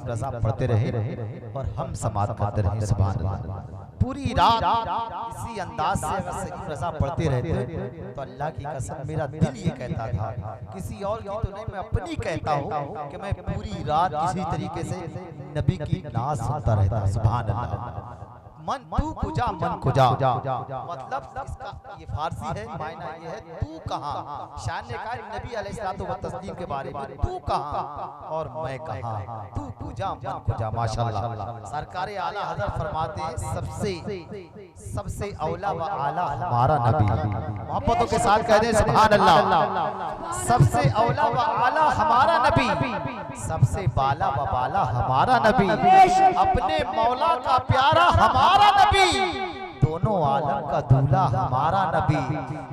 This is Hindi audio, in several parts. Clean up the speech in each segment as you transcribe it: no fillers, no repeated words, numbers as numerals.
सलीम रज़ा पढ़ते रहे और हम समात करते रहे। सुभान अल्लाह। पूरी रात इसी अंदाज से अगर सलीम रज़ा पढ़ते रहते तो अल्लाह की कसम मेरा दिल ये कहता था, किसी और की तो नहीं, मैं अपनी कहता हूँ कि मैं पूरी रात इसी तरीके से नबी की नाज़ सुनता रहता। सुभान अल्लाह। मन तू कुजा मन कुजा, मतलब इसका ये फारसी है, मायना ये है तू कहाँ। शान ने कहा नबी अलैहिस्सलातु व तस्लीम के बारे में, तू कहाँ और मैं कहाँ, तू कुजा मन कुजा। माशाअल्लाह। सरकार आला हज़रत फरमाते हैं सबसे औला व आला हमारा नबी। मोहब्बतों के साथ कह दें सुभान अल्लाह। सबसे औला व आला हमारा नबी, सबसे बाला व बाला हमारा नबी, अपने मौला का प्यारा हमारा नबी, दोनों आलम का दूल्हा हमारा नबी,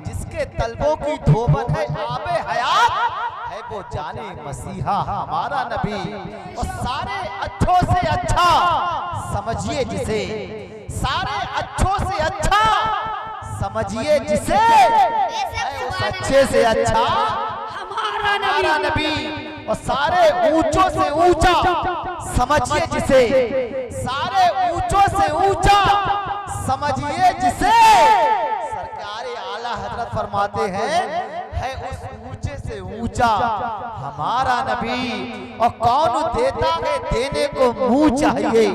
जिसके तलबों की धोबन है आबे हयात है वो जाने मसीहा हमारा नबी। और सारे अच्छों से अच्छा समझिए जिसे, सारे अच्छों से अच्छा समझिए जिसे, उस अच्छे से अच्छा हमारा नबी। और सारे ऊंचों से ऊंचा समझिए जिसे, सारे ऊंचों से ऊंचा समझिए जिसे। सरकार आला हजरत फरमाते हैं है उस ऊंचे से ऊंचा हमारा नबी। और कौन देता है देने को मुंह चाहिए,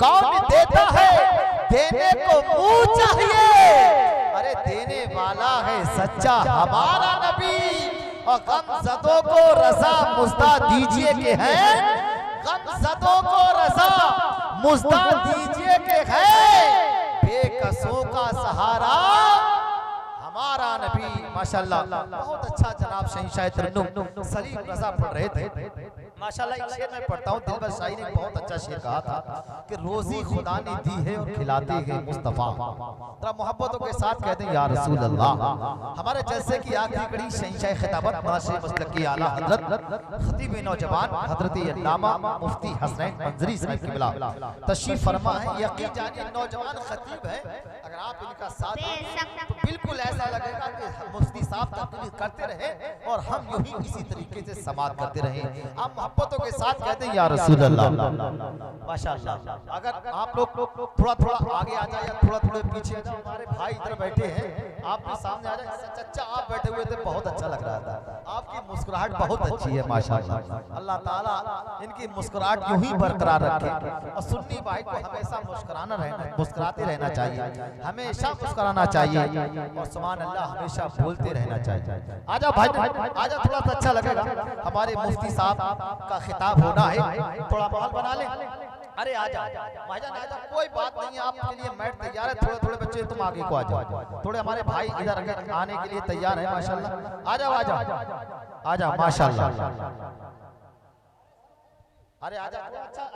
कौन देता है देने को मुंह चाहिए, अरे देने वाला है सच्चा हमारा नबी। और गमज़दों को रज़ा मुज़दा दीजिए के हैं, गमज़दों को रज़ा मुज़दा दीजिए के है, बेकसों का सहारा हमारा नबी। माशाअल्लाह। बहुत अच्छा जनाब शहंशाह तरन्नुम सलीम रज़ा पढ़ रहे थे। माशाअल्लाह। एक शेर मैं पढ़ता हूँ, दिलबर शाही ने बहुत अच्छा शेर कहा था कि रोजी खुदा ने दी है और खिलाते हैं मुस्तफ़ा। जरा मोहब्बतों के साथ कहते हैं या रसूल अल्लाह। हमारे जलसे की आखिरी कड़ी शहंशाह खिताबत मुआशिर मसलक की आला हज़रत खतीब नौजवान हज़रत अल्लामा मुफ्ती हसनैन मंजरी साहब क़िबला तशरीफ फरमा है। यकीन जानिए नौजवान खतीब है, अगर आप इनका साथ तो बिल्कुल ऐसा लगेगा कि मुफ्ती साहब तकरीर करते रहे और हम यूं ही इसी तरीके से समात करते रहे। आप मोहब्बतों के साथ कहते हैं या रसूल अल्लाह। माशाअल्लाह। अगर आप लोग थोड़ा थोड़ा आगे आ जाए या थोड़ा थोड़ा पीछे आ जाए, हमारे भाई इधर बैठे हैं, आप भी सामने आ जाए। चाचा आप बैठे हुए थे, बहुत अच्छा लग रहा था, आपकी मुस्कुराहट बहुत अच्छी है माशाअल्लाह। अल्लाह ताला इनकी मुस्कुराहट यूं ही बरकरार रखे। और सुन्नी भाई को हमेशा मुस्कुराते रहना चाहिए, हमेशा मुस्कुराना चाहिए और सुभान अल्लाह हमेशा बोलते रहना चाहिए। आजा भाई आजा, थोड़ा सा अच्छा लगेगा। हमारे मुफ्ती साहब का खिताब होना है, थोड़ा माहौल बना ले। अरे आजा भाईजान आजा, कोई बात नहीं, आपके लिए मैट तैयार है। थोड़े थोड़े बच्चे तुम आगे को आ जाओ, थोड़े हमारे भाई इधर आने के लिए तैयार है माशाल्लाह। आजा आजा आजा माशाल्लाह। अरे आजा,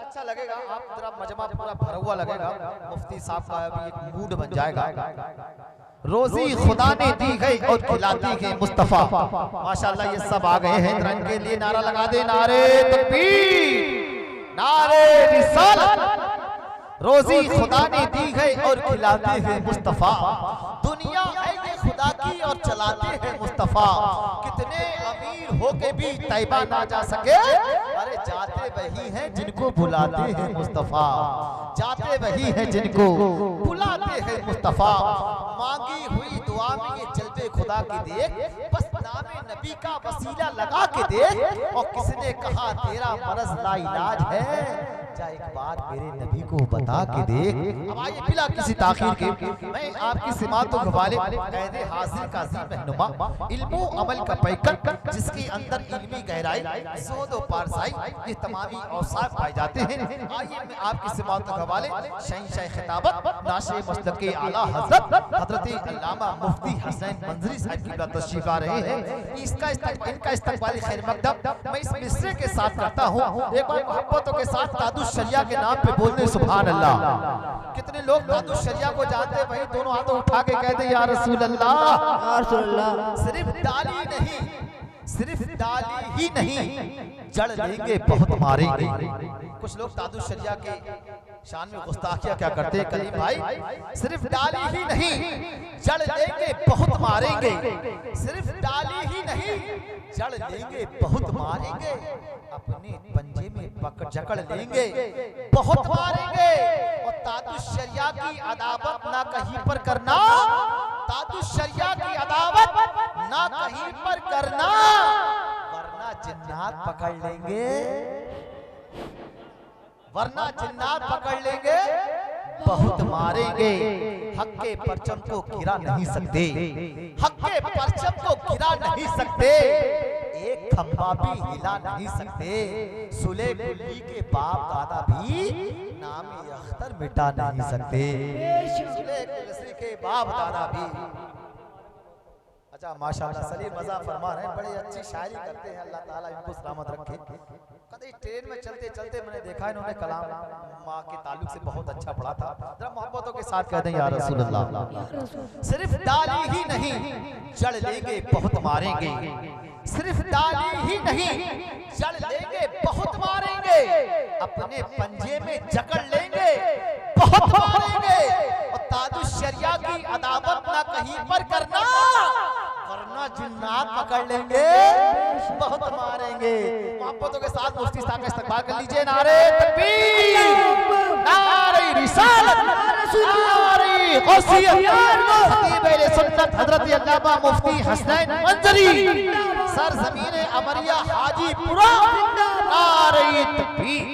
अच्छा लगेगा। आप जरा मजमा पूरा भरा हुआ लगेगा। मुफ्ती साहब का अभी एक मूड बन जाएगा। रोजी खुदा ने दी गई और खिलाती गई मुस्तफा। माशाल्लाह। ये सब आ गए हैं, रंग के लिए नारा लगा दे, नारे तकबीर, नारे रिसालत। रोजी खुदा ने दी गई और खिलाते हैं मुस्तफा। दुनिया है ये खुदा की और चलाते हैं मुस्तफा। कितने अमीर होके भी तैबा ना जा सके, अरे जाते वही हैं जिनको बुलाते हैं मुस्तफा, जाते वही हैं जिनको बुलाते हैं मुस्तफा। मांगी हुई दुआ में ये जलवे खुदा की देख, बस नामे नबी का वसीला लगा के देख। और किसने कहा तेरा मरज लाइलाज है, जा एक बार मेरे नबी को बता के देख। अब आइए बिला किसी ताखीर के मैं आपकी सिमातों के वाले कहदे हाजिर का रहनुमा, इल्मो अमल का पैकर, जिसके अंदर इल्मी गहराई, सोद और पारसाई, ये तमामी औसाफ पाए जाते हैं। आइए मैं आपकी सिमातों के वाले शहंशाह खिताबत नाशिर मसलक के आला हज़रत हज़रत अल्लामा मुफ्ती हसनैन मंजरी साहब की तशरीफ आ रहे हैं। इनका इस्तकबाल खैर मकदम मैं इस मिसरे के साथ करता हूँ। एक बार मोहब्बतों के साथ तादुस शरिया के नाम पे बोलने सुभान अल्लाह। कितने लोग तादुस शरिया को जानते हैं? भाई दोनों हाथों उठा के कहते हैं या रसूल अल्लाह, या रसूल अल्लाह। सिर्फ डाली नहीं, सिर्फ डाली ही नहीं, जड़ लेंगे बहुत मारेंगे। कुछ लोग तादुस शरिया के शान में गुस्ताखिया क्या करते हैं कलीम भाई, सिर्फ डाली ही नहीं जड़ लेंगे बहुत मारेंगे, सिर्फ डाली ही नहीं जड़ लेंगे बहुत मारेंगे, अपने पंजे में पकड़ जकड़ लेंगे बहुत मारेंगे। और तादु शरिया की अदावत ना कहीं पर करना, तादु शरिया की अदावत ना कहीं पर करना, वरना जिन्नात पकड़ लेंगे, वरना जिन्नात पकड़ लेंगे बहुत मारेंगे। हक के परचम को गिरा नहीं सकते, हक के परचम को गिरा नहीं सकते, एक खंबा भी हिला नहीं सकते, सुले गुल्ली के बाप दादा भी नाम अख्तर मिटा नहीं सकते, सुले गुल्ली के बाप दादा भी। अच्छा माशाल्लाह सलीम मजा फरमा रहे हैं, बड़ी अच्छी शायरी करते हैं, अल्लाह ताला इनको सलामत रखे। कभी ट्रेन में चलते चलते मैंने देखा इन्होंने कलाम माँ के ताल्लुक से बहुत अच्छा पढ़ा था, जरा मोहब्बतों के साथ कहते हैं या रसूल अल्लाह। सिर्फ डाली ही नहीं जड़ लेंगे बहुत मारेंगे, सिर्फ डाली ही नहीं जड़ लेंगे बहुत मारेंगे, अपने पंजे में जकड़ लेंगे बहुत मारेंगे। और तादु शरिया की अदावत ना कहीं पर करना, वरना जिन्नात पकड़ लेंगे बहुत मारेंगे। मोहब्बतों के साथ मुफ्ती साहब का इस्तकबाल कर लीजिए। नारे तकबीर, नारे रिसालत, नारे गौसियत, खतीब अहले सुन्नत हजरत अल्लामा मुफ्ती हसनैन मंजरी सरजमीन अमरिया हाजीपुरा, नारे तकबीर।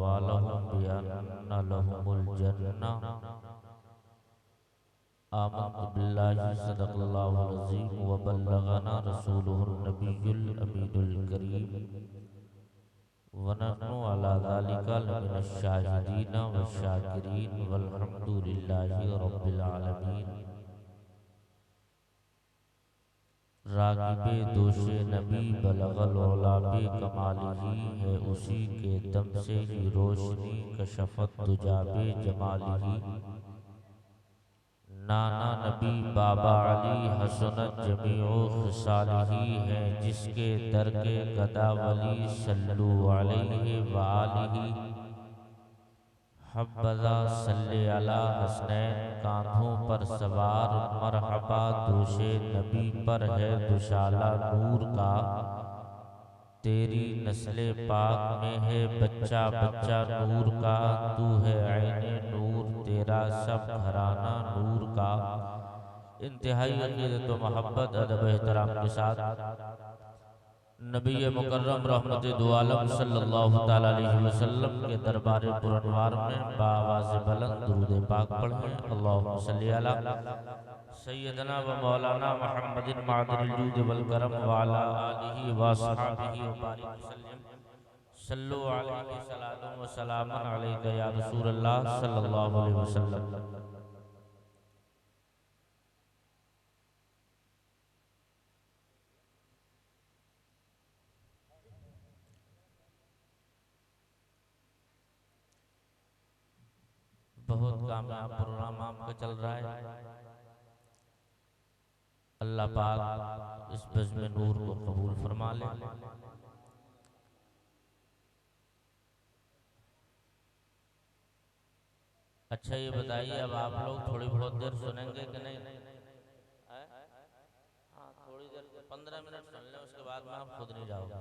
वालहुम बिअन्ना लहुमुल जन्नह आमन्तु बिल्लाहि सदक़ल्लाहुल अज़ीम व बल्लगना रसूलुहुन नबियुल अमीनुल करीम व नहनु अला ज़ालिका लमिनश शाहिदीन व शाकिरीन वल्हम्दुलिल्लाहि रब्बिल आलमीन। रागिबे दोषे नबी बलगल औला बे कमालिही है, उसी के दम से ही रोशनी कशफत दुजाबे जमालिही। नाना नबी बाबा अली हसनत जमीओ खिसालिही है, जिसके दर के गदा वली सल्लु अलैहि व आलिही। हब्बज़ा सल्ले अला हसनैन, कांधों पर सवार मरहबा दोषे नबी पर है दुशाला नूर का। तेरी नस्ले पाक में है बच्चा बच्चा नूर का, तू है ऐने नूर तेरा सब घराना नूर का। इंतहाई अक़ीदत व मोहब्बत अदब एहतराम के साथ नबी मुकर्रम रहमत दो आलम सल्लल्लाहु तआला अलैहि वसल्लम के दरबार पुरनवार में बाआवाज़ बुलंद दुरूद पाक पढ़ें। अल्लाहुम्मा सल्ली अला सय्यदना व मौलाना मुहम्मदिन मादिनिल जूद वल करम व अला आलिहि व अस्हाबिहि व बारिक वसल्लम। सल्लु अलैहि सलातु व सलामुन अलैका या रसूलल्लाह सल्लल्लाहु अलैहि वसल्लम। बहुत कामयाब प्रोग्राम आपका चल रहा है। अल्लाह पाक इस बज़्म नूर को कबूल फरमा ले। अच्छा ये बताइए, अब आप लोग थोड़ी बहुत देर सुनेंगे कि नहीं? हाँ थोड़ी देर 15 मिनट सुन लें, उसके बाद में आप खुद नहीं जाओगे।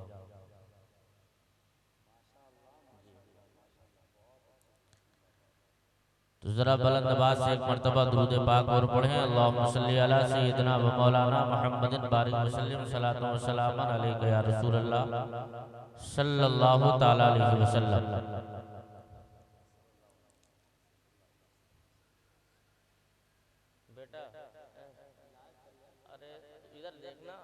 तो जरा बुलंद आवाज से एक मर्तबा दुरूद पाक और पढ़ें। अल्लाहुम्मा सल्ली अला सय्यदना व मौलाना मुहम्मदिन बारिक वसल्लम सलातु व सलामन अलैका या रसूलल्लाह सल्लल्लाहु तआला अलैहि वसल्लम। बेटा अरे इधर देखना,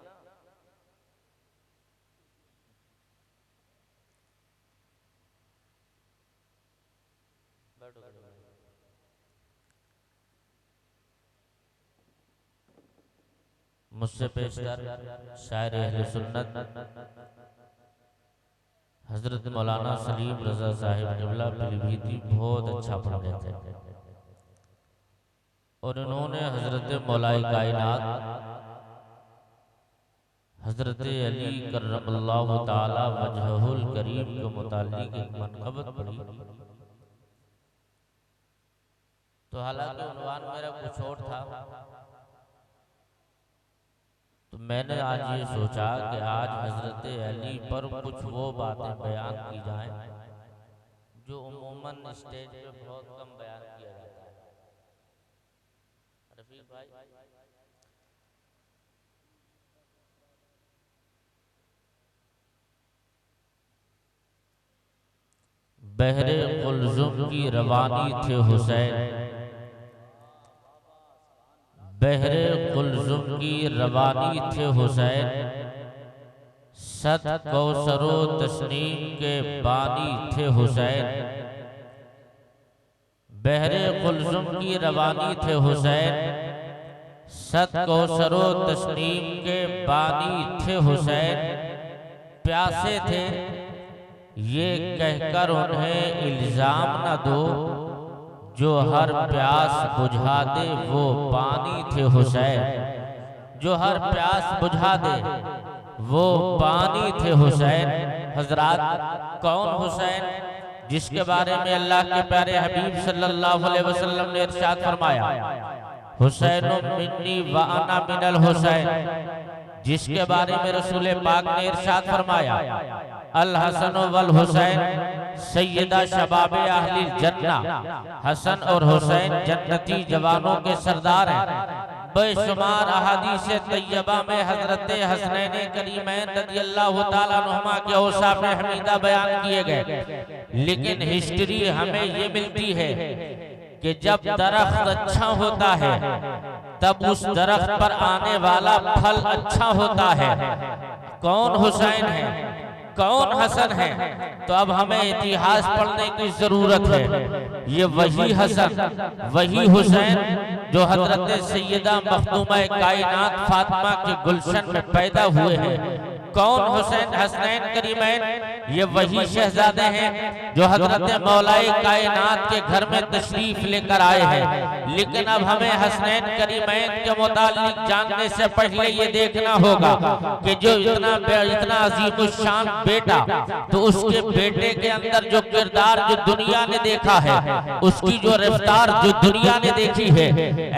बैठो बैठो। मुझसे पेशतर शायर अहले सुन्नत हजरत मौलाना सलीम रजा साहिब क़िबला पीलीभीत बहुत अच्छा पढ़ रहे थे, और उन्होंने हजरत मौलाई कायनात हजरत अली करमल्लाहु ताला वजहुल करीम के मुतालिक एक मनक़बत पढ़ी। तो हालांकि उन्वान मेरा कुछ और था, तो मैंने आज ये सोचा कि आज हजरत अली पर कुछ वो बातें बयान की जाएं जो उम्मन स्टेज पे बहुत कम बयान किया जाता है। रफीक भाई, बहरे कुलजुम की रवानी थे हुसैन, बहरे कुलजुम की रवानी थे हुसैन, सत कौसरो तस्नीम के बानी थे हुसैन, बहरे कुलजुम की रवानी थे हुसैन, सत कौसरो तस्नीम के बानी थे हुसैन, प्यासे थे ये कहकर उन्हें इल्जाम न दो, जो हर प्यास बुझा दे वो पानी थे हुसैन, जो हर प्यास बुझा दे वो पानी थे हुसैन। हजरात, कौन हुसैन जिसके बारे में अल्लाह के प्यारे हबीब सल्लल्लाहु अलैहि वसल्लम ने इरशाद फरमाया, हुसैन मिन्नी व अना मिनल हुसैन, जिसके बारे में रसूल पाक ने इरशाद फरमाया, अल हसन वल हुसैन सैयदा शबाबे अहलिल जन्ना, हसन और हुसैन जन्नती जवानों के सरदार हैं। बेशुमार अहादीस तैयबा में हजरत हसनैन करीमैन रज़ियल्लाहु ताला अन्हुमा के औसाफ हमीदा बयान किए गए, लेकिन हिस्ट्री हमें ये मिलती है कि जब दरख्त अच्छा होता है तब उस दरख्त पर आने वाला फल अच्छा होता है। कौन हुसैन है, कौन हसन है? तो अब हमें इतिहास पढ़ने की जरूरत है। ये वही हसन, वही हुसैन जो हजरत सैयदा मखदूमा कायनात फातिमा के गुलशन में पैदा हुए हैं। कौन हुसैन हसनैन करीमैन? ये वही शहजादे हैं जो हजरत मौलाए कायनात के घर में तशरीफ लेकर आए हैं। लेकिन अब हमें हसनैन करीमैन के मुतालिक जानने से पहले ये देखना होगा कि जो इतना अजीमुशान बेटा, तो उसके बेटे के अंदर जो किरदार जो दुनिया ने देखा है, उसकी जो रफ्तार जो दुनिया ने देखी है,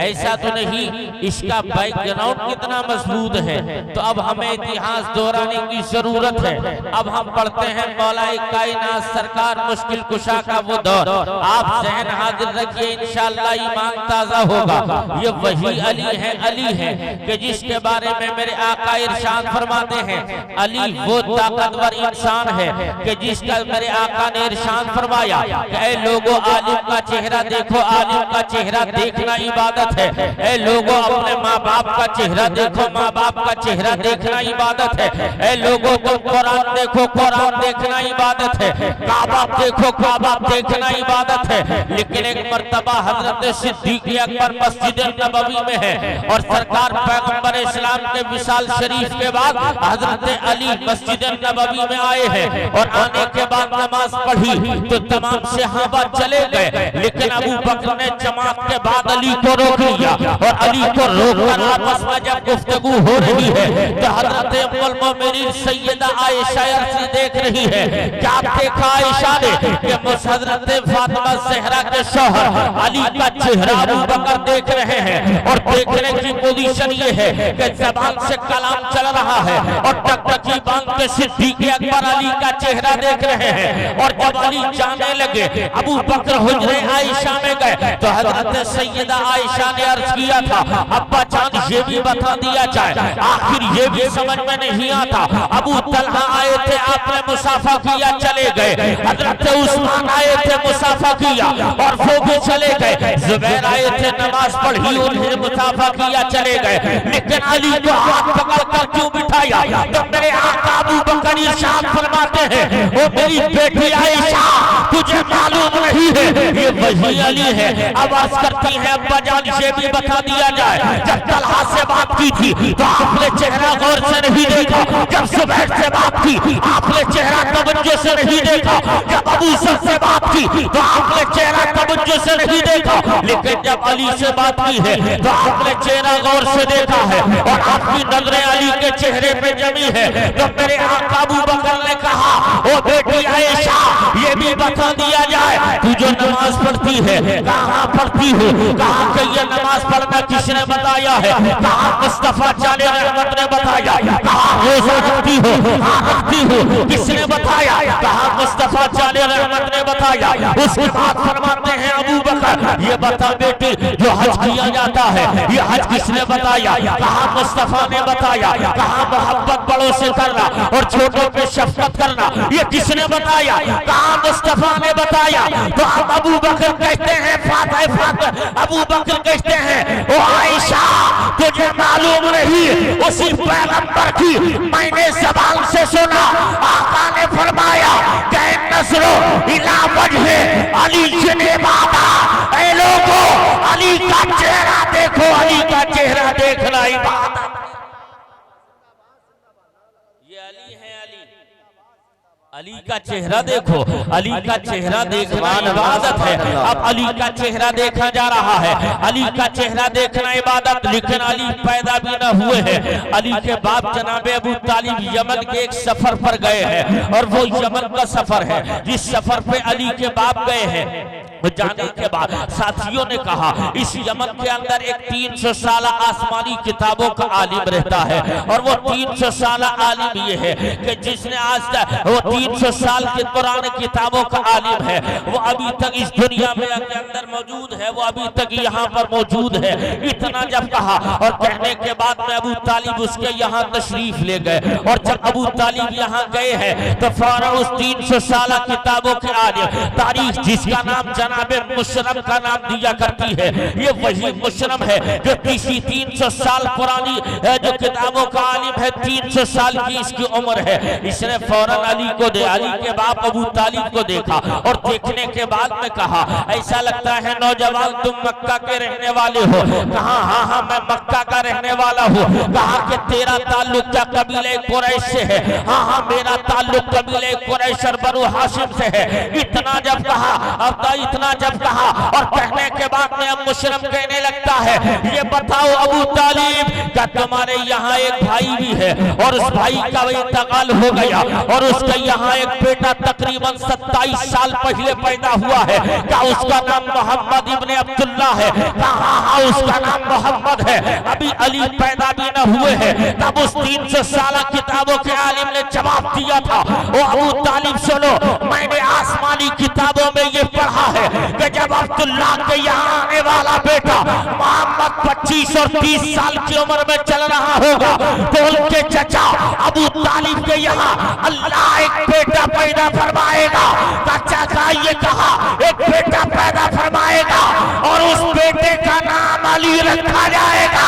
ऐसा तो नहीं, इसका बैकग्राउंड कितना मजबूत है। तो अब हमें इतिहास दोहराने की जरूरत है। अब हम पढ़ते हैं मौलाए कायनात सरकार मुश्किल कुशा का वो दौर। आप ज़हन हाजिर रखिए, इंशाअल्लाह ईमान ताजा होगा। ये वही अली है कि जिसके बारे में मेरे आका इरशाद फरमाते हैं, अली वो ताकतवर इंसान है कि जिसका मेरे आका ने इरशाद फरमाया कि ऐ लोगों, आलिम का चेहरा देखो, आलिम का चेहरा देखना इबादत है। ऐ लोगों, अपने माँ बाप का चेहरा देखो, माँ बाप का चेहरा देखना इबादत है। ऐ लोगों, तुम कुरान देखो, कुरान देखना इबादत है। काबा देखो, काबा देखना इबादत है। लेकिन एक मर्तबा हजरत सिद्दीक अकबर मस्जिद नबवी में है और सरकार पैगंबर इस्लाम के विशाल शरीफ के बाद हजरत अली मस्जिद नबवी में आए हैं और आने के बाद नमाज पढ़ी तो तमाम सहाबा चले गए, लेकिन अबू बकर ने जमात के बाद अली को रोक लिया और अली को रोककर आपस में जब गुफ्तगू हो रही है तो हजरत उम्मुल मोमिनीन सैयदा आयशा से देख रही है। क्या देखा आयशा ने कि हजरत फातिमा ज़हरा के शौहर अली का चेहरा अबू बकर देख रहे हैं और देखने की पोजीशन ये है कि ज़बान से कलाम चल रहा है और टकटकी बांध के सिद्दीक अकबर अली का चेहरा देख रहे हैं। और जब अली जाने लगे, अबू बकर हुजरे आयशा में गए तो हजरत सैयदा आयशा ने अर्ज किया था, अब्बा जान ये भी बता दिया जाए, आखिर ये भी समझ में नहीं आता। अबू तलहा आए थे, आपने मुसाफा किया, चले गए। हजरत उस्मान आए थे, मुसाफा किया और वो भी चले गए। जुबैर आए थे, नमाज पढ़ी, उन्हें मुसाफा किया, चले गए। लेकिन अली को हाथ पकड़ कर क्यों बिठाया? तो मेरे आका अबू बकर इरशाद फरमाते हैं, ओ मेरी बेटी आयशा, तुझे मालूम नहीं है, ये वही अली है। आवाज करती है अब्बा जान ये भी बता दिया जाए, जब तलहा से बात की थी तो आपने चेहरा गौर से नहीं देखा, जब सुबैर से बात की आपने चेहरा तवज्जो से नहीं देखा, जब अबू सर से बात की तो आपने चेहरा तवज्जो से नहीं देखा, लेकिन जब अली से बात की है तो आपने चेहरा गौर से देखा है और आपकी नजरें अली के चेहरे पे जमी है। तो मेरे आका अबू बकर ने कहा ओ बेटी आयशा ये भी बता दिया जाए तू जो नमाज पढ़ती है कहाँ पढ़ती हो, कहाँ कि ये नमाज पढ़ना किसने बताया है, कहाँ मुस्तफा चाले रहमत ने बताया, कहाँ रोजा रखती हो रखती हो किसने बताया, कहाँ मुस्तफा चाले रहमत ने बताया। उसके बाद फरमाते हैं अबू बकर ये बता बेटी जो हज किया जाता है ये हज किसने बताया, कहाँ मुस्तफा ने बताया, कहाँ मोहब्बत बड़ों से करना और छोटों पे शफकत करना ये किसने बताया, कहाँ मुस्तफा ने बताया। तो अब अबू बकर कहते हैं अबू बकर कहते हैं ओ आयशा तुझे मालूम नहीं उसी पैगंबर की मैंने ज़बान से सुना, आका ने फरमाया कि नज़रो इला वजहे अली जिने बाबा, ऐ लोगों अली का चेहरा देखो, अली का चेहरा देखना इबादत। ये अली है, अली का चेहरा देखो, अली का चेहरा देखना इबादत है। अब अली का चेहरा देखा जा रहा है, अली का चेहरा देखना इबादत, लेकिन अली पैदा भी न हुए हैं। अली के बाप जनाबे अबू तालिब यमन के एक सफर पर गए हैं और वो यमन का सफर है जिस सफर पे अली के बाप गए हैं। जाने के बाद साथियों ने कहा इस यमन के अंदर एक 300 साल आसमानी किताबों का आलिम रहता है और वो 300 साल आलिम ये है कि जिसने आज तक वो 300 साल के पुराने किताबों का आलिम है, वो अभी तक इस दुनिया में के अंदर मौजूद है, वो अभी तक यहाँ पर मौजूद है। इतना जब कहा और कहने के बाद में अबू तालिब उसके यहाँ तशरीफ ले गए और जब अबू तालिब यहाँ गए हैं तो फौरन उस 300 साल किताबों के आलिम तारीख जिसका नाम जनाबे मुशर्रफ का नाम दिया करती है, ये वही मुशर्रफ है जो किसी 300 साल पुरानी जो किताबों का आलिम है, 300 साल की इसकी उम्र है। इसने फौरन अली को दे अली के बाप अबू तालिब को देखा और देखने के बाद में कहा ऐसा लगता है नौजवान तुम मक्का के रहने वाले हो। कहा हाँ हाँ मैं मक्का का रहने वाला हूँ। कहा कि तेरा ताल्लुक क्या कबीले कुरैश से है? हाँ हाँ मेरा ताल्लुक कबीले कुरैश और बनु हाशिम से है। इतना जब कहा इतना जब कहा और कहने के बाद में अब मुशर्रफ कहने लगता है ये बताओ अबू तालिब क्या तुम्हारे यहाँ एक भाई भी है और उस भाई का इंतकाल हो गया और उसका यहाँ एक बेटा तकरीबन 27 साल पहले पैदा हुआ है, क्या उसका नाम मोहम्मद इब्ने अब्दुल्ला है? कहा हाँ उसका नाम मोहम्मद है, अभी अली पैदा भी न हुए हैं। तब उस 300 साल किताबों के आलिम ने जवाब दिया था ओ अबू तालिब सुनो मैंने आसमानी किताबों में ये पढ़ा है कि जब अब्दुल्ला के यहाँ आने वाला बेटा मोहम्मद 25 और 30 साल की उम्र में चल रहा होगा तो उनके चचा अबू तालिब के यहाँ अल्लाह एक बेटा पैदा फरमाएगा। चाचा ये कहा एक बेटा पैदा फरमाएगा और उस बेटे का नाम अली रखा जाएगा,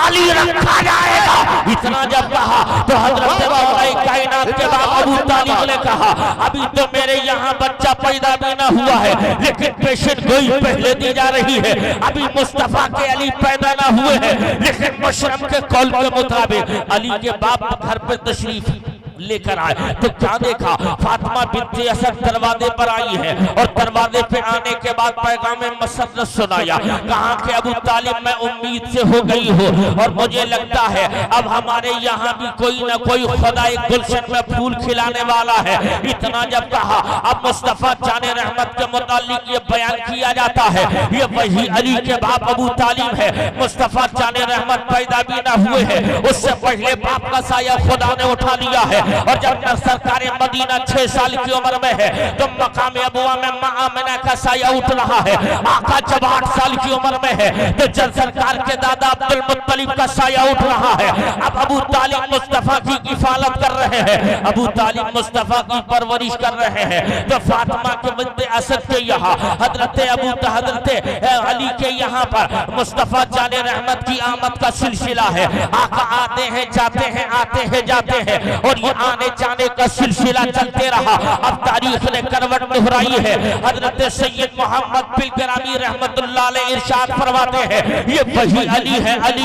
अली रखा जाएगा। इतना जब कहा तो हजरत कायनात के बाप अबू तालिब ने कहा अभी तो मेरे यहाँ बच्चा पैदा भी न हुआ है लेकिन पेशेंट गोई पहले दी जा रही है, अभी मुस्तफा के अली पैदा न हुए हैं लेकिन मुशर्रफ के कौल के मुताबिक अली के बाप घर पे तशरीफ लेकर आए तो क्या देखा फातिमा बिन्ते असद दरवाजे पर आई है और दरवाजे पे आने के बाद पैगाम मसरत सुनाया। कहा कि अबू तालिब मैं उम्मीद से हो गई हूँ और मुझे लगता है अब हमारे यहाँ भी कोई ना कोई खुदा एक गुलशन में फूल खिलाने वाला है। इतना जब कहा अब मुस्तफा जाने रहमत के मुतालिक ये बयान किया जाता है ये वही अली के बाप अबू तालिब है। मुस्तफा जाने रहमत पैदा भी ना हुए हैं, उससे पहले बाप का साया खुदा ने उठा लिया है और जब सरकार मदीना 6 साल की उम्र में है तो मकाम अबुआ में मां आमिना का साया उठ रहा है। आका जब 8 साल की उम्र में है तो जब सरकार के दादा अब्दुल मुत्तलिब का साया उठ रहा है। अब अबू तालिब मुस्तफा की किफालत कर रहे हैं, अबू तालिब मुस्तफा की परवरिश कर रहे हैं। तो फातिमा के बिन्त असद के यहाँ हजरत अली के यहाँ पर मुस्तफा जाने रहमत की आमद का सिलसिला है। आका आते हैं जाते हैं, आते हैं जाते हैं, और ये आने जाने का सिलसिला चलते रहा। अब तारीख ने करवट दोहराई है। हजरत सैयद मोहम्मद बिलग्रामी रहमतुल्लाह अलैह इरशाद फरमाते हैं, ये वही अली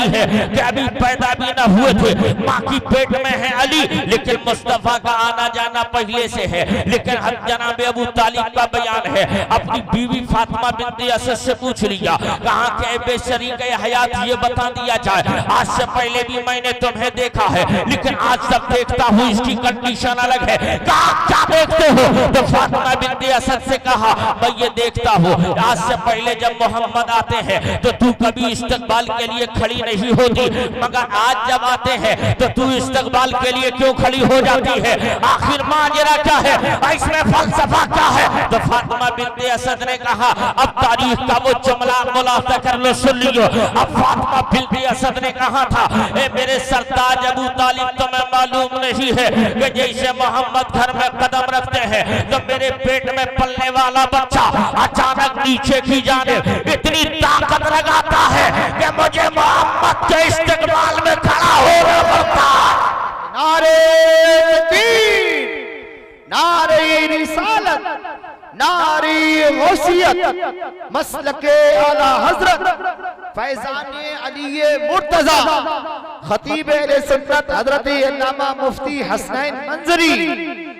है कि अभी पैदा भी न हुए थे, माँ की पेट में है अली, लेकिन मुस्तफा का आना जाना पहले से है। लेकिन जनाब अबू तालिब का बयान है, अपनी बीवी फातिमा बिन्त असद से पूछ लिया, कहाँ के बेशरी के हयात ये बता दिया जाए। आज से पहले भी मैंने तुम्हें देखा है, लेकिन आज तक देखता हूँ इसकी कंडीशन अलग है। कहा क्या देखते हो? तो फातिमा बिन्त असद से कहा, मैं ये देखता हूँ आज से पहले जब मोहम्मद आते हैं तो तू कभी इस्तकबाल के लिए खड़ी नहीं होती, मगर आज जब आते हैं तो तू इस्तकबाल के लिए क्यों खड़ी हो जाती है? आखिर माजरा क्या है, इसमें फलसफा क्या है? तो फातिमा बिन्त असद ने कहा, अब तारीख का वो जुमला मुलाहजा कर लो, सुन लियो। अब फातिमा बिन्त असद ने कहा था, ए मेरे सरताज अबू तालिब, तुम्हें मालूम नहीं है कि जैसे मोहम्मद घर में कदम रखते हैं तो मेरे पेट में पलने वाला बच्चा अचानक नीचे की जानिब इतनी ताकत लगाता है कि मुझे मोहम्मद के इस्तकबाल में खड़ा होना पड़ता। नारे तकबीर, नारे रिसालत, नारे गौसियत, मसलके आला हजरत फैजान अली मुर्तजा खतीब अहले सुन्नत हजरत अल्लामा मुफ्ती हसनैन मंजरी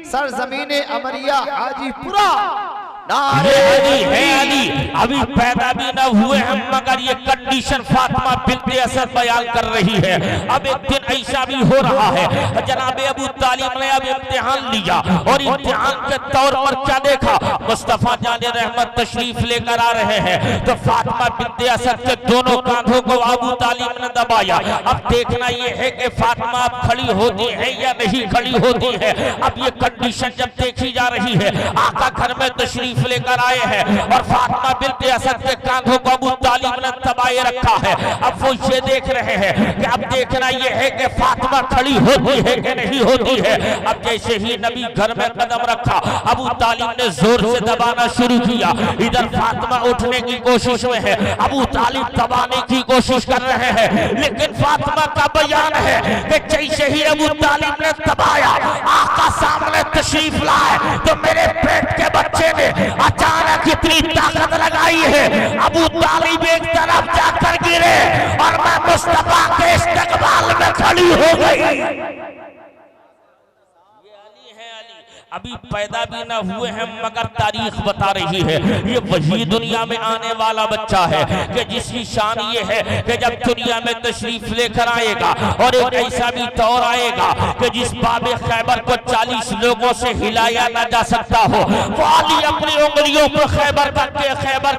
सरजमीन अमरिया हाजीपुरा। नारे अली है अली, अभी पैदा भी न हुए हम, मगर ये कंडीशन फातिमा बिन्त असद बयान कर रही है। अब एक दिन ऐसा भी हो रहा है, जनाब अबू तालिब ने अब इम्तिहान लिया, और इम्तिहान के तौर पर क्या देखा, मुस्तफा जाने रहमत तशरीफ लेकर आ रहे हैं। तो फातिमा बिन्त असद के दोनों कांधों को अबू तालिब ने दबाया। अब देखना ये है कि फातिमा खड़ी होती है या नहीं खड़ी होती है। अब ये कंडीशन जब देखी जा रही है, आका घर में तशरीफ लेकर आए हैं और फातिमा बिन्त असद के कांधों को अबू तालिब ने दबाए रखा है। अब वो ये देख रहे हैं कि अब देखना ये है कि फातिमा खड़ी होती है कि नहीं होती है। अब जैसे ही नबी घर में कदम रखा, अबू तालिब ने जोर से दबाना शुरू किया। इधर फातिमा उठने की कोशिश में है, अबू तालिब दबाने की कोशिश कर रहे हैं, लेकिन फातिमा का बयान है कि जैसे ही अबू तालिब ने दबाया, आका सामने तशरीफ लाए तो मेरे पेट के बच्चे ने अचानक इतनी ताकत लगाई है, अबू तालिब एक तरफ जाकर गिरे और मैं मुस्तफा के इस्तकबाल में खड़ी हो गई। अभी पैदा भी न हुए हैं, मगर तारीख बता रही है ये वही दुनिया में आने वाला बच्चा है कि जिसकी शान ये है कि जब दुनिया में तशरीफ लेकर आएगा और एक ऐसा भी दौर आएगा कि जिस बाबे खैबर को 40 लोगों से हिलाया न जा सकता हो, वो अली अपनी उंगलियों को खैबर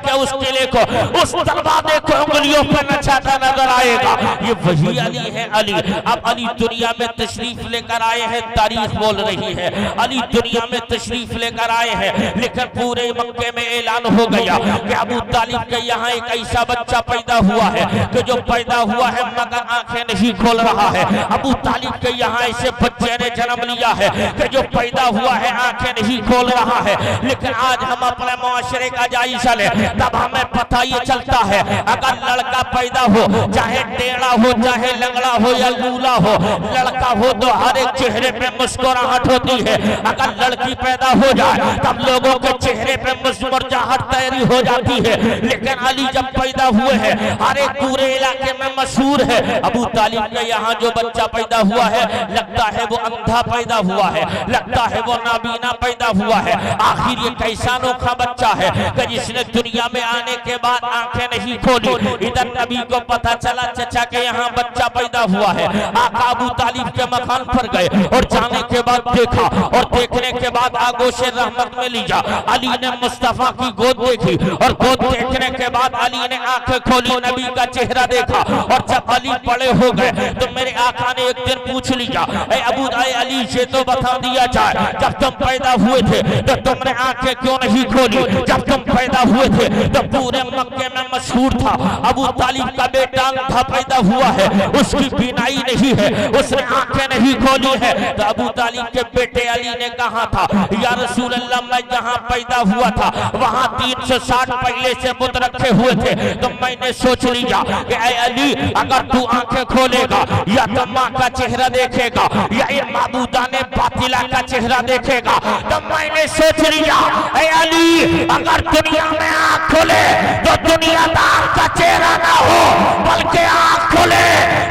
के उस किले को, उस दरवाजे को उंगलियों पर नचाता नजर आएगा। ये वही अली है अली। अब अली दुनिया में तशरीफ लेकर आए हैं, तारीख बोल रही है। अली दुनिया में तशरीफ लेकर आए हैं, लेकिन पूरे मक्के में ऐलान हो गया कि अबू तालिब के यहाँ एक ऐसा बच्चा पैदा हुआ है कि जो पैदा हुआ है मगर आंखें नहीं खोल रहा है। अबू तालिब के यहाँ ऐसे बच्चे ने जन्म लिया है कि जो पैदा हुआ है आंखें नहीं खोल रहा है। लेकिन आज हम अपने मुआशरे का जायजा लें, तब हमें पता ये चलता है, अगर लड़का पैदा हो, चाहे टेढ़ा हो, चाहे लंगड़ा हो या लूला हो, लड़का हो तो हर एक चेहरे पे मुस्कुराहट होती है। अगर लड़की पैदा हो जाए तब लोगों के चेहरे पे मुस्कुराहट तैयारी हो जाती है। लेकिन अली जब पैदा हुए हैं, हर एक पूरे इलाके में मशहूर है। अबू तालिब के यहाँ जो बच्चा पैदा हुआ है, लगता है वो अंधा पैदा हुआ है, लगता है वो नाबीना पैदा हुआ है। आखिर ये कैसा अनोखा बच्चा है कि जिसने दुनिया में आने के बाद आंखें नहीं खोली। इधर नबी को पता चला चचा के यहाँ बच्चा पैदा हुआ है। आका अबू तालिब के मकान पर गए और जाने के बाद देखा, और देखने के बाद आगोश रहमत में लिया। अली ने मुस्तफा मुस्तफा की गोद देखी और गोद देखने के बाद अली ने आंखें खोली, नबी का चेहरा देखा और जब अली बड़े हो गए तो मेरे आका ने एक दिन पूछ लिया, ए अबू अली ये तो बता दिया जाए, जब तुम पैदा हुए थे तो तुमने आंखें क्यों नहीं खोली? जब तुम पैदा हुए थे तो पूरे मक्के में मशहूर था अबू तालिब का बेटा अंधा पैदा हुआ है, उसकी बीनाई नहीं है, उसने आंखें नहीं खोली है। तो अबू तालिब के बेटे अली ने कहा था, या रसूल अल्लाह मैं जहां पैदा हुआ था वहां 360 पहले से बुत रखे हुए थे, तो मैंने सोच लिया कि ऐ अली अगर तू आंखें खोलेगा या तो माँ का चेहरा देखेगा या इन माबूदाने बातिला का चेहरा देखेगा, तो मैंने सोच लिया ऐ अली अगर दुनिया में आंख खोले तो दुनियादार का चेहरा ना हो बल्कि आंख खोले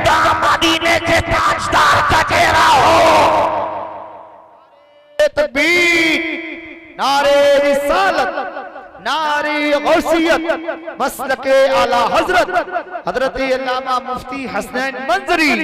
तो मदीने के ताजदार का चेहरा हो। तकबीर, नारे रिसालत, नारे गौसियत, मसलके आला हजरत हजरत अल्लामा मुफ्ती हसनैन मंजरी,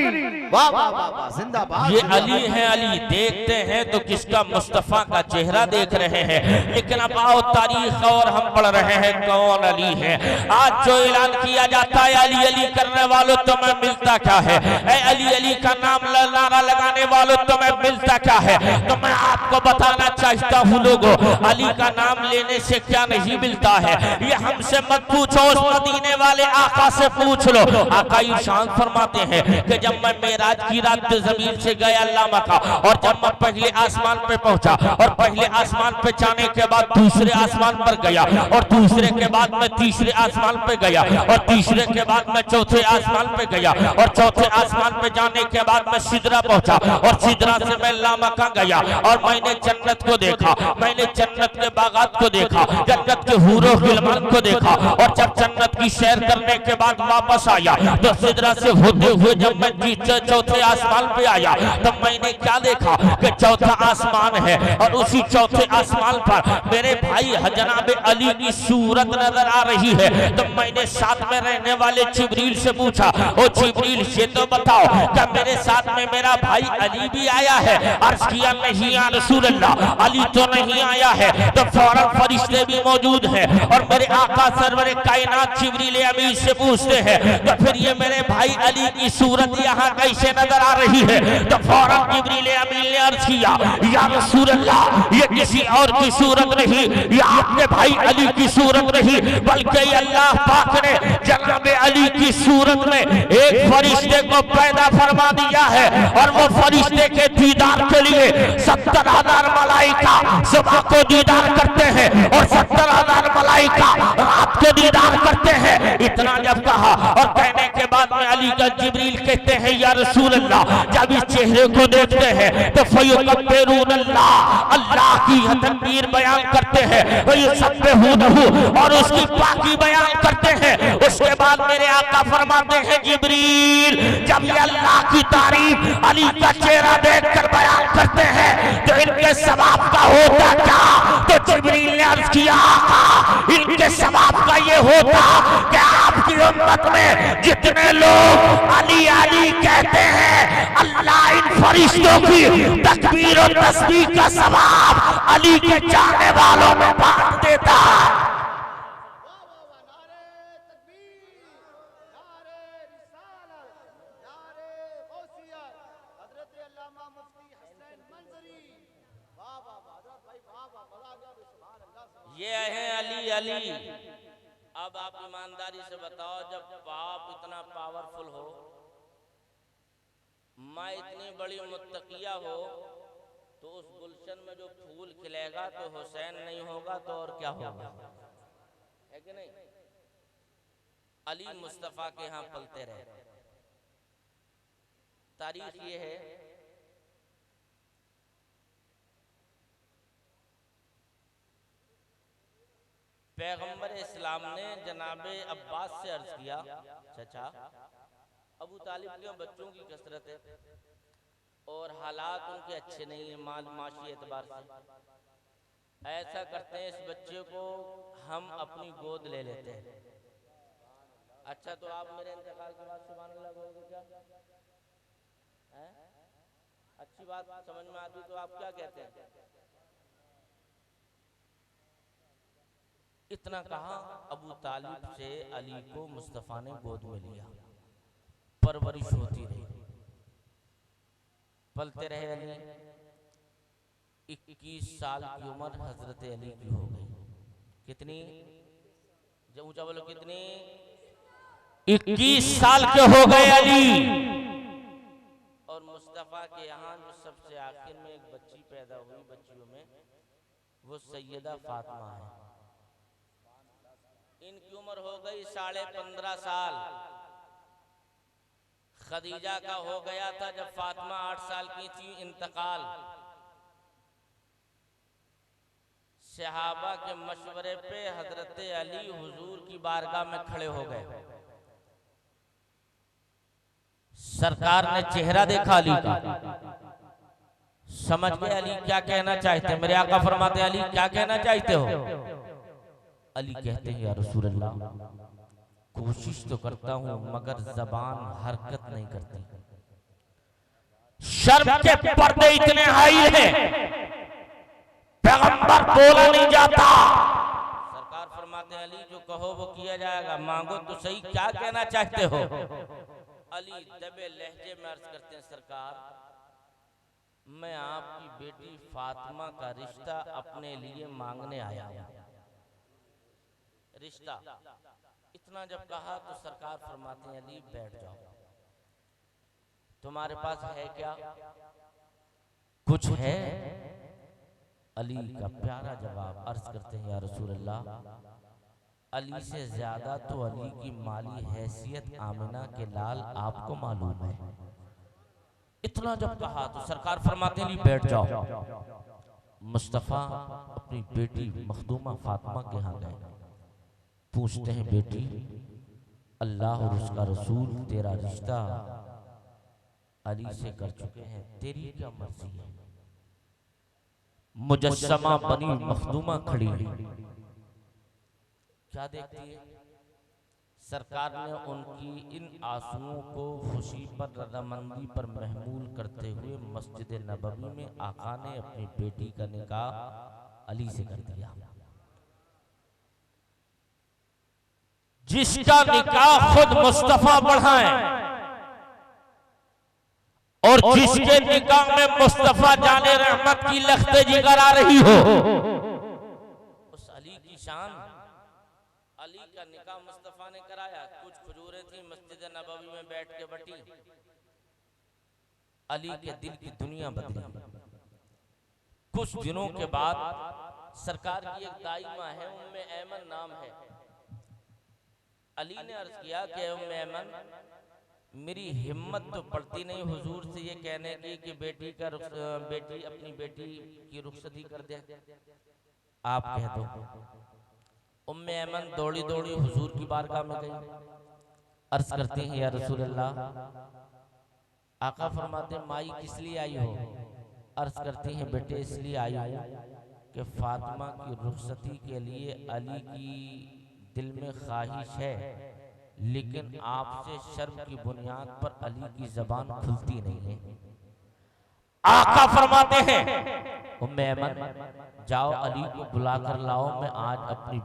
वाह वाह वाह, जिंदाबाद। ये अली है, अली देखते हैं तो किसका? मुस्तफा का चेहरा देख रहे हैं। लेकिन अब आओ तारीख और हम पढ़ रहे हैं कौन अली है। आज जो ऐलान किया जाता है अली अली करने वालों तुम्हें मिलता क्या है? ऐ अली अली का नाम नारा लगाने वालों तुम्हें मिलता क्या है? तो मैं आपको बताना चाहता हूँ लोगों, अली का नाम लेने से क्या नहीं मिलता है ये हमसे मत पूछो, उस मदीने वाले आका से पूछ लो। आका इरशाद फरमाते हैं कि जब मैं मेराज की रात जमीन से गया अल्लाह मका, और जब मैं पहले आसमान पे पहुंचा और पहले आसमान पे जाने के बाद दूसरे आसमान पर गया और दूसरे के बाद मैं तीसरे आसमान पे गया और तीसरे के बाद मैं चौथे आसमान पे गया और चौथे आसमान पे जाने के बाद मैं सिदरा पहुंचा और सिदरा से मैं लामका गया और मैंने जन्नत को देखा, मैंने जन्नत के बागात को देखा, जन्नत के हूरों गिलमान को देखा। और जब जन्नत की सैर करने के बाद वापस आया तो सिदरा से होते हुए जब मैं चौथे आसमान पे आया तो मैंने क्या देखा कि चौथा आसमान है और उसी चौथे आसमान पर मेरे भाई जनाब अली की सूरत नजर आ रही है। तो मैंने साथ में रहने वाले जिब्रील से पूछा, ओ जिब्रील ये तो बताओ क्या मेरे साथ में मेरा भाई अली भी आया है? अर्ज किया नहीं या रसूल अल्लाह, अली तो नहीं आया है। तो फौरन फरिश्ते भी मौजूद है और मेरे आका सरवरे कायनात जिब्रील अमीन से पूछते हैं तो फिर ये मेरे भाई अली की सूरत यहाँ कैसे नजर आ रही है? तो फौरन जिब्रील अमीन ने अर्ज किया, या रसूल अल्लाह ये किसी और की सूरत नहीं, ये आपके भाई अली की सूरत नहीं, बल्कि अल्लाह पाक ने जनाब अली की सूरत में एक फरिश्ते को पैदा फरमा दिया है और वो फरिश्ते के दीदार के लिए 70,000 मलाइका सुबह को दीदार करते हैं और 70,000 मलाइका रात को दीदार करते हैं। इतना जब कहा और कहने के बाद में अली का जिब्रील कहते हैं, या रसूल अल्लाह जब इस चेहरे को देखते हैं तो फयुकब्बिरून अल्लाह, अल्लाह की तकबीर बयान करते हैं, वयुसब्बिहूनहू और उसकी पाकी बयान करते हैं। उसके बाद मेरे आका फरमाते हैं, जिब्रील जब ये अल्लाह की तारीफ अली का चेहरा देखकर बयान करते हैं तो इनके सवाब का होता क्या? तो जिब्रील ने अर्ज किया, आका इनके सवाब का ये होता कि आपकी उम्मत में जितने लोग अली अली कहते हैं अल्लाह इन फरिश्तों की तकबीर और तस्बीह का सवाब अली के चाहने वालों में बांट देता है। ये है अली अली। अब आप ईमानदारी से बताओ, जब बाप इतना पावरफुल हो, माँ इतनी बड़ी मुत्तकिया हो, तो उस गुलशन में जो फूल खिलेगा तो हुसैन नहीं होगा तो और क्या होगा? है कि नहीं? अली मुस्तफा के यहाँ पलते रहे। तारीख ये है पैगंबर इस्लाम ने जनाबे अब्बास से अर्ज किया, चाचा अबू तालिब के बच्चों की कसरत है और हालात उनके अच्छे नहीं है माशी एतबार से, ऐसा करते हैं इस बच्चे को हम अपनी गोद ले लेते हैं। अच्छा तो आप मेरे इंतकाल के बाद सुभान अल्लाह बोलोगे क्या? अच्छी बात समझ में आती तो आप क्या कहते हैं? इतना कहा, अबू तालिब से अली को मुस्तफ़ा ने गोद में लिया, परवरिश होती रही, पलते रहे अली। 21 साल की उम्र हजरत अली की हो गई। कितनी? जब ऊंचा बोलो, कितनी? 21 साल के हो गए अली। और मुस्तफ़ा के यहाँ जो सबसे आखिर में एक बच्ची पैदा हुई, बच्चियों में वो सैयदा फातिमा है। इनकी उम्र हो गई 15.5 साल। खदीजा का हो गया था जब फातिमा 8 साल की थी इंतकाल। सहाबा के मशवरे पे हजरत अली हुजूर की बारगाह में खड़े हो गए। सरकार ने चेहरा देखा अली का, समझ गए अली क्या कहना चाहते। मेरे आका फरमाते, अली क्या कहना चाहते हो? अली कहते हैं, या रसूल अल्लाह, कोशिश तो करता हूं मगर जबान हरकत नहीं करती। शर्म के पर्दे इतने हाई हैं, पैगंबर बोला नहीं जाता। सरकार फरमाते हैं, अली जो कहो वो किया जाएगा, मांगो तो सही, क्या कहना चाहते हो? अली दबे लहजे में अर्ज करते हैं, सरकार मैं आपकी बेटी फातिमा का रिश्ता अपने लिए मांगने आया हूं। रिश्ता इतना जब कहा तो सरकार फरमाते हैं, अली बैठ जाओ, तुम्हारे पास है क्या? कुछ है? अली का प्यारा जवाब, अर्ज करते हैं, या रसूल अल्लाह, अली से ज्यादा तो अली की माली हैसियत आमिना के लाल आपको मालूम है। इतना जब कहा तो सरकार फरमाते हैं, बैठ जाओ। मुस्तफ़ा अपनी बेटी मखदूमा फातिमा के यहाँ गए, पूछते हैं, बेटी अल्लाह और उसका रसूल तेरा रिश्ता अली से कर चुके हैं, तेरी क्या मर्जी है? मुजस्समा बनी मखदूमा खड़ी है, क्या देखती है? सरकार ने उनकी इन आंसुओं को खुशी पर, रजामंदी पर महमूल करते हुए मस्जिद नबवी में आका ने अपनी बेटी का निकाह अली से कर दिया। जिसका निकाह खुद मुस्तफ़ा बढ़ाए और जिसके निकाह में मुस्तफ़ा जाने रहमत की लख्ते जिगर आ रही हो, उस अली की शान। अली का निकाह मुस्तफ़ा ने कराया। कुछ खजूरें थी मस्जिद नबवी में बैठ के बटी, अली के दिल की दुनिया बदली। कुछ दिनों के बाद सरकार की एक दाईमा है, उम्मे ऐमन नाम है। अली ने अर्ज किया कि उम्मे ऐमन, मेरी हिम्मत तो पड़ती नहीं हुजूर से ये कहने की कि बेटी अपनी बेटी की रुखसती कर दे, आप कह दो। उम्मे ऐमन दौड़ी दौड़ी हुजूर की बारगाह में गई, अर्ज करती हैं, या रसूल अल्लाह। आका फरमाते हैं, माई किस लिए आई हो? अर्ज करती हैं, बेटे इसलिए आई हूं कि फातिमा की रुखसती के लिए अली की दिल में ख्वाहिश है, लेकिन आपसे शर्म की बुनियाद पर अली की जबान खुलती नहीं है। आका फरमाते हैं, उम्मे ऐमन जाओ अली को बुला कर लाओ, मैं आज अपनी